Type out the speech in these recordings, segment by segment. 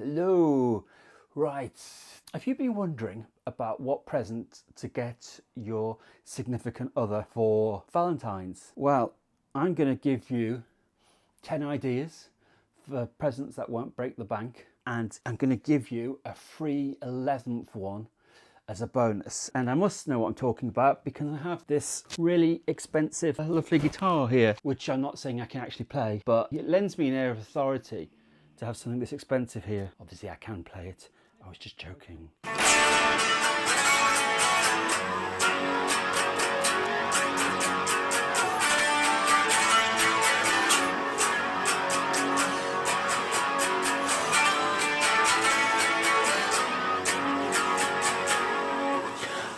Hello. Right. Have you been wondering about what present to get your significant other for Valentine's? Well, I'm going to give you 10 ideas for presents that won't break the bank, and I'm going to give you a free 11th one as a bonus. And I must know what I'm talking about because I have this really expensive, lovely guitar here, which I'm not saying I can actually play, but it lends me an air of authority to have something this expensive here. Obviously I can play it. I was just joking.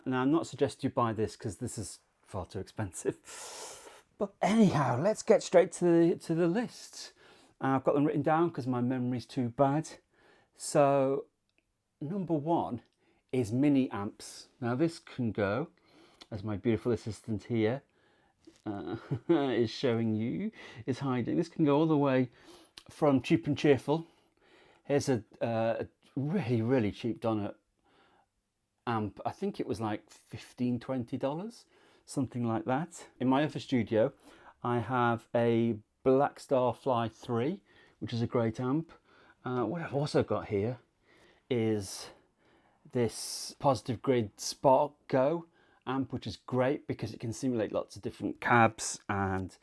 Now, I'm not suggesting you buy this because this is far too expensive. But anyhow, let's get straight to the list. I've got them written down because my memory's too bad. So, number one is mini amps. Now, this can go, as my beautiful assistant here is showing you, is hiding. This can go all the way from cheap and cheerful. Here's a really, really cheap Donner amp. I think it was like $15–20, something like that. In my other studio I have a Blackstar Fly 3, which is a great amp. What I've also got here is this Positive Grid Spark Go amp, which is great because it can simulate lots of different cabs and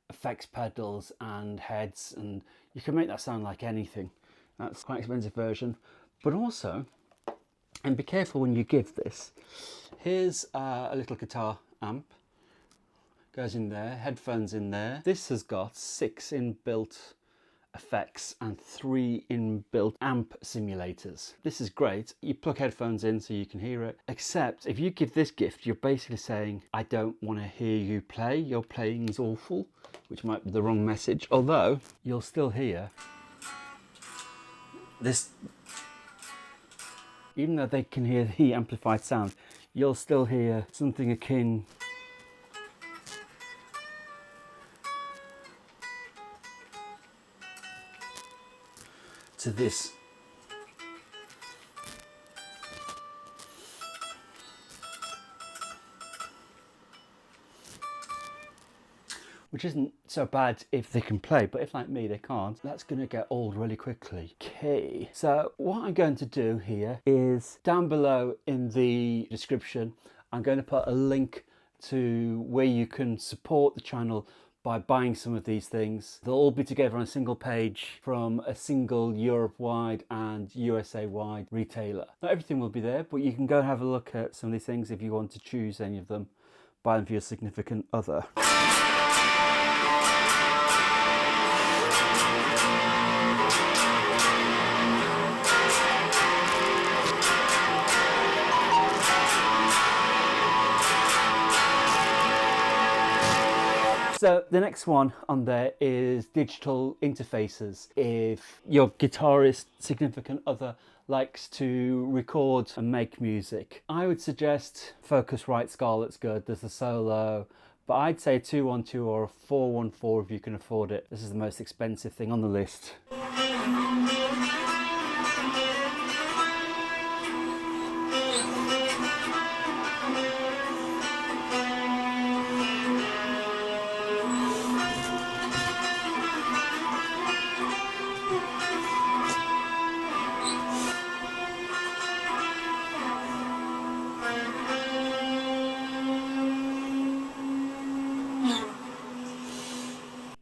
effects pedals and heads, and you can make that sound like anything. That's quite an expensive version. But also, and be careful when you give this, here's a little guitar amp, goes in there, headphones in there. This has got 6 inbuilt effects and 3 inbuilt amp simulators. This is great. You plug headphones in so you can hear it, except if you give this gift, you're basically saying, I don't want to hear you play, your playing is awful, which might be the wrong message, although you'll still hear this. Even though they can hear the amplified sound, you'll still hear something akin to this. Which isn't so bad if they can play, but if like me they can't, that's going to get old really quickly. Okay, so what I'm going to do here is down below in the description, I'm going to put a link to where you can support the channel by buying some of these things. They'll all be together on a single page from a single Europe-wide and USA-wide retailer. Not everything will be there, but you can go and have a look at some of these things if you want to choose any of them. Buy them for your significant other. So the next one on there is digital interfaces. If your guitarist significant other likes to record and make music, I would suggest Focusrite Scarlett's good. There's a solo, but I'd say a 212 or a 414 if you can afford it. This is the most expensive thing on the list.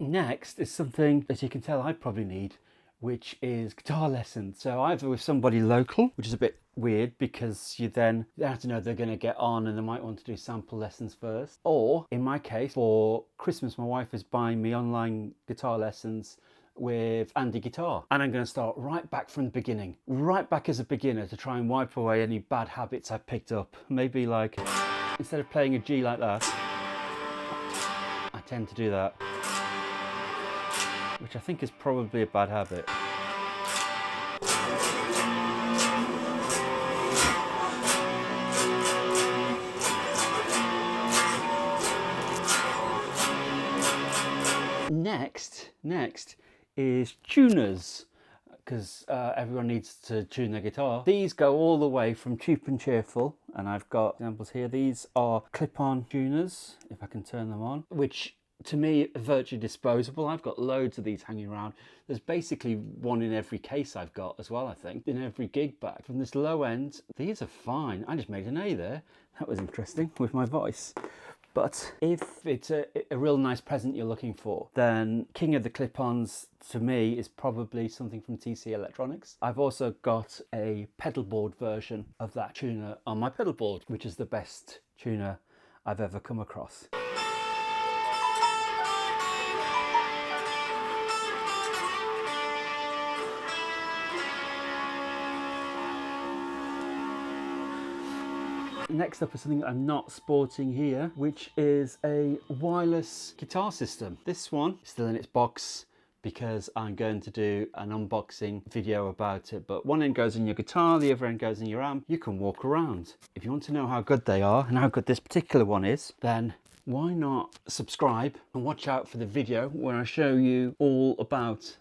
Next is something that you can tell I probably need, which is guitar lessons. So either with somebody local, which is a bit weird because you then have to know they're going to get on and they might want to do sample lessons first. Or in my case, for Christmas, my wife is buying me online guitar lessons with Andy Guitar. And I'm going to start right back from the beginning, right back as a beginner to try and wipe away any bad habits I've picked up. Maybe like, instead of playing a G like that, I tend to do that, which I think is probably a bad habit. Next is tuners, because everyone needs to tune their guitar. These go all the way from cheap and cheerful, and I've got examples here. These are clip-on tuners, if I can turn them on, which to me are virtually disposable. I've got loads of these hanging around. There's basically one in every case I've got as well, I think, in every gig bag. From this low end, these are fine. I just made an A there. That was interesting with my voice. But if it's a real nice present you're looking for, then king of the clip-ons to me is probably something from TC Electronics. I've also got a pedal board version of that tuner on my pedal board, which is the best tuner I've ever come across. Next up is something I'm not sporting here, which is a wireless guitar system. This one is still in its box because I'm going to do an unboxing video about it, but one end goes in your guitar, the other end goes in your amp. You can walk around. If you want to know how good they are and how good this particular one is, then why not subscribe and watch out for the video where I show you all about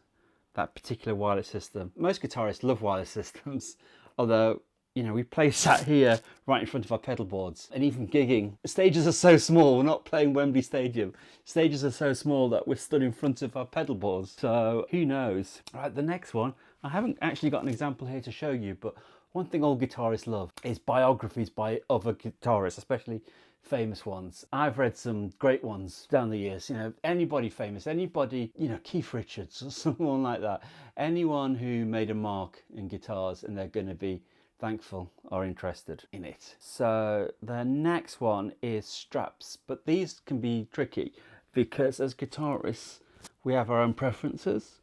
that particular wireless system. Most guitarists love wireless systems, although you know, we play sat here right in front of our pedal boards, and even gigging. Stages are so small, we're not playing Wembley Stadium. Stages are so small that we're stood in front of our pedal boards. So who knows? Right, the next one, I haven't actually got an example here to show you, but one thing all guitarists love is biographies by other guitarists, especially famous ones. I've read some great ones down the years, you know, anybody famous, anybody, you know, Keith Richards or someone like that. Anyone who made a mark in guitars, and they're going to be thankful or interested in it. So the next one is straps, but these can be tricky because as guitarists we have our own preferences,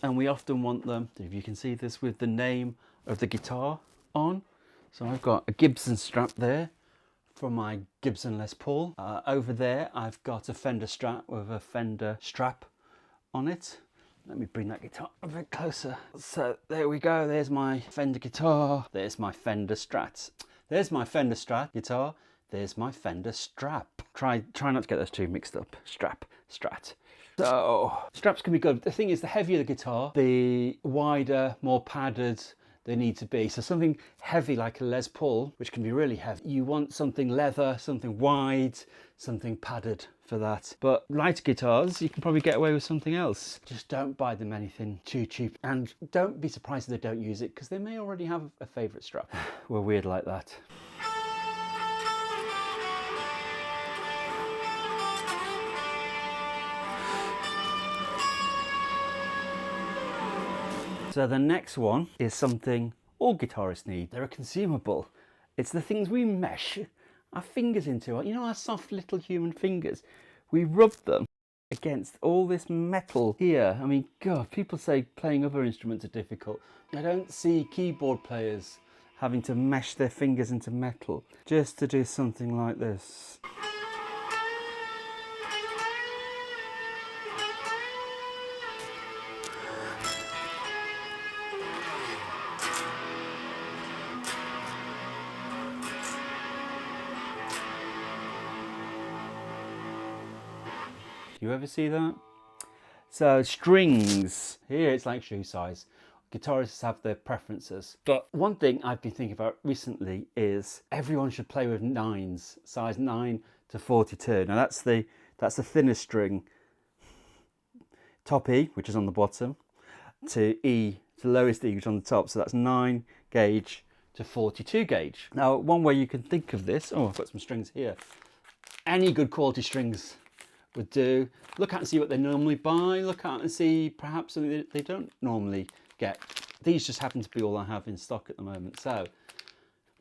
and we often want them, if you can see this, with the name of the guitar on. So I've got a Gibson strap there for my Gibson Les Paul. Over there I've got a Fender strap with a Fender strap on it. Let me bring that guitar a bit closer. So there we go, there's my Fender guitar, there's my Fender Strat. There's my Fender Strat guitar, there's my Fender strap. Try not to get those two mixed up. Strap, Strat. So, straps can be good. The thing is, the heavier the guitar, the wider, more padded they need to be. So something heavy like a Les Paul, which can be really heavy, you want something leather, something wide, something padded for that. But lighter guitars, you can probably get away with something else. Just don't buy them anything too cheap, and don't be surprised if they don't use it, because they may already have a favourite strap. We're weird like that. So the next one is something all guitarists need. They're a consumable. It's the things we mesh our fingers into. You know, our soft little human fingers. We rub them against all this metal here. I mean, God, people say playing other instruments are difficult. I don't see keyboard players having to mesh their fingers into metal just to do something like this. You ever see that? So strings, here it's like shoe size. Guitarists have their preferences. But one thing I've been thinking about recently is everyone should play with 9s, size 9 to 42. Now that's the thinnest string, top E, which is on the bottom, to E, to lowest E, which is on the top. So that's 9 gauge to 42 gauge. Now one way you can think of this, oh, I've got some strings here. Any good quality strings would do. Look out and see what they normally buy. Look out and see perhaps something that they don't normally get. These just happen to be all I have in stock at the moment. So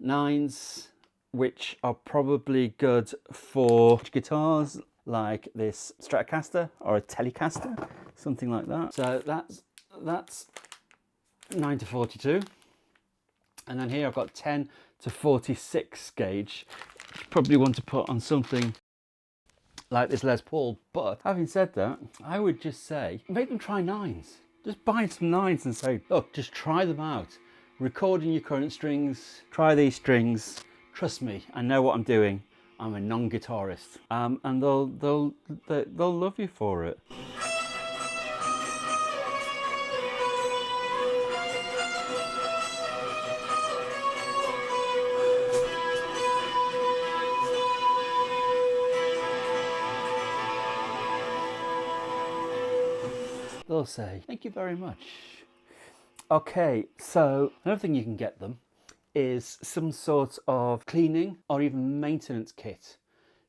9s, which are probably good for guitars like this Stratocaster or a Telecaster, something like that. So that's 9 to 42. And then here I've got 10 to 46 gauge. Probably want to put on something like this Les Paul, but having said that, I would just say make them try 9s. Just buy some 9s and say, look, just try them out. Record in your current strings, try these strings. Trust me, I know what I'm doing. I'm a non-guitarist, and they'll love you for it. they'll say, thank you very much. Okay, so another thing you can get them is some sort of cleaning or even maintenance kit.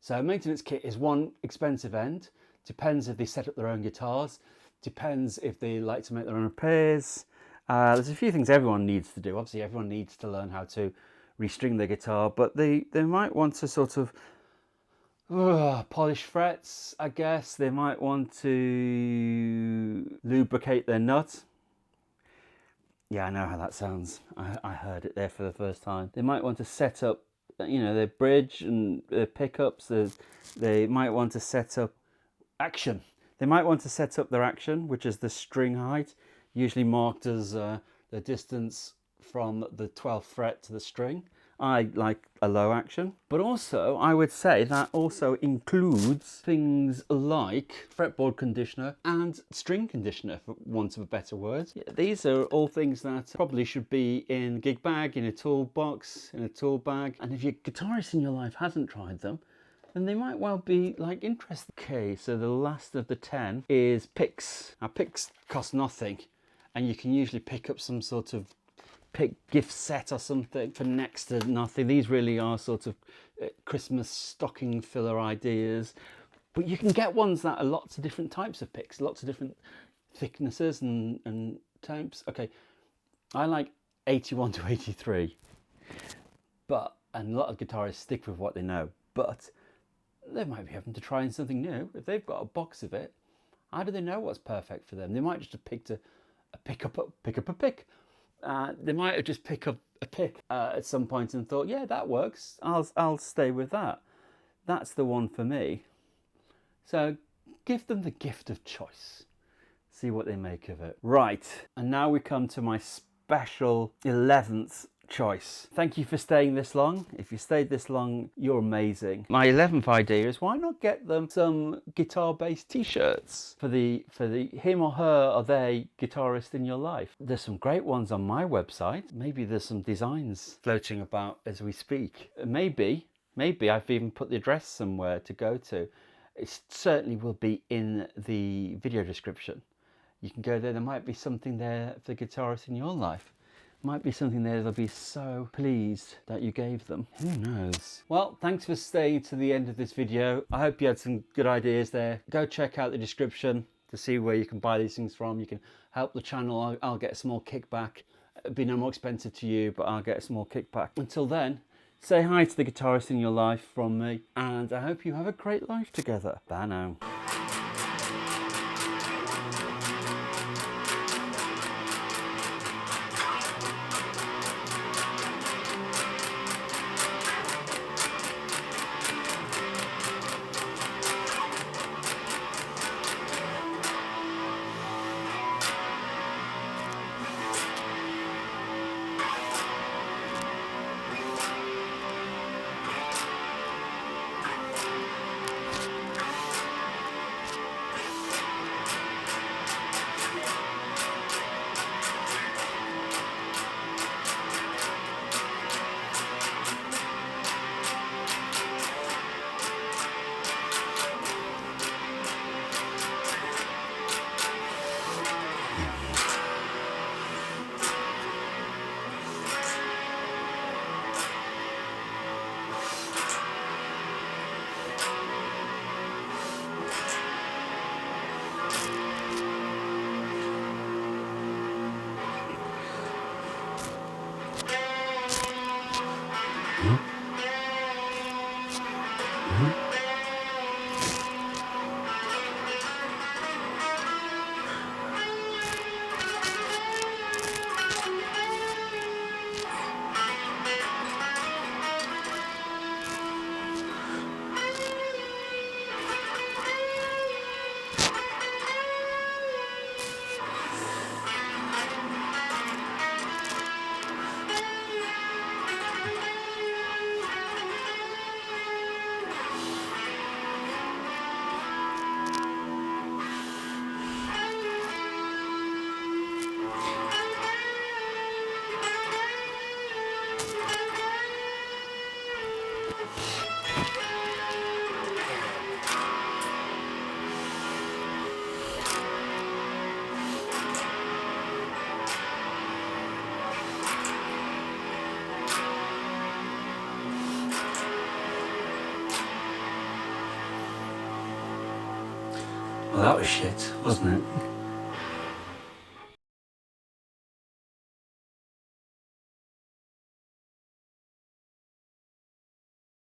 So maintenance kit is one expensive end. Depends if they set up their own guitars. Depends if they like to make their own repairs. There's a few things everyone needs to do. Obviously, everyone needs to learn how to restring their guitar, but they might want to sort of polish frets, I guess. They might want to lubricate their nut. Yeah, I know how that sounds. I heard it there for the first time. They might want to set up, you know, their bridge and their pickups. They might want to set up action. They might want to set up their action, which is the string height, usually marked as the distance from the 12th fret to the string. I like a low action, but also I would say that also includes things like fretboard conditioner and string conditioner, for want of a better word. Yeah, these are all things that probably should be in a gig bag, in a toolbox, in a tool bag. And if your guitarist in your life hasn't tried them, then they might well be like interested. Okay, so the last of the 10 is picks. Now picks cost nothing, and you can usually pick up some sort of gift set or something for next to nothing. These really are sort of Christmas stocking filler ideas, but you can get ones that are lots of different types of picks, lots of different thicknesses and types. Okay, I like 81 to 83, and a lot of guitarists stick with what they know, but they might be having to try something new. If they've got a box of it, how do they know what's perfect for them? They might just have picked pick up a pick. They might have just picked up a pick at some point and thought, yeah, that works. I'll stay with that. That's the one for me. So give them the gift of choice. See what they make of it. Right, and now we come to my special 11th choice. Thank you for staying this long. If you stayed this long, you're amazing. My 11th idea is, why not get them some guitar-based t-shirts for the him or her or they guitarist in your life. There's some great ones on my website. Maybe there's some designs floating about as we speak. Maybe I've even put the address somewhere to go to. It certainly will be in the video description. You can go there. There might be something there for the guitarist in your life. Might be something there they'll be so pleased that you gave them. Who knows? Well, thanks for staying to the end of this video. I hope you had some good ideas there. Go check out the description to see where you can buy these things from. You can help the channel. I'll get a small kickback. It'll be no more expensive to you, but I'll get a small kickback. Until then, say hi to the guitarist in your life from me, and I hope you have a great life together. Bye now. Well, that was shit, wasn't it?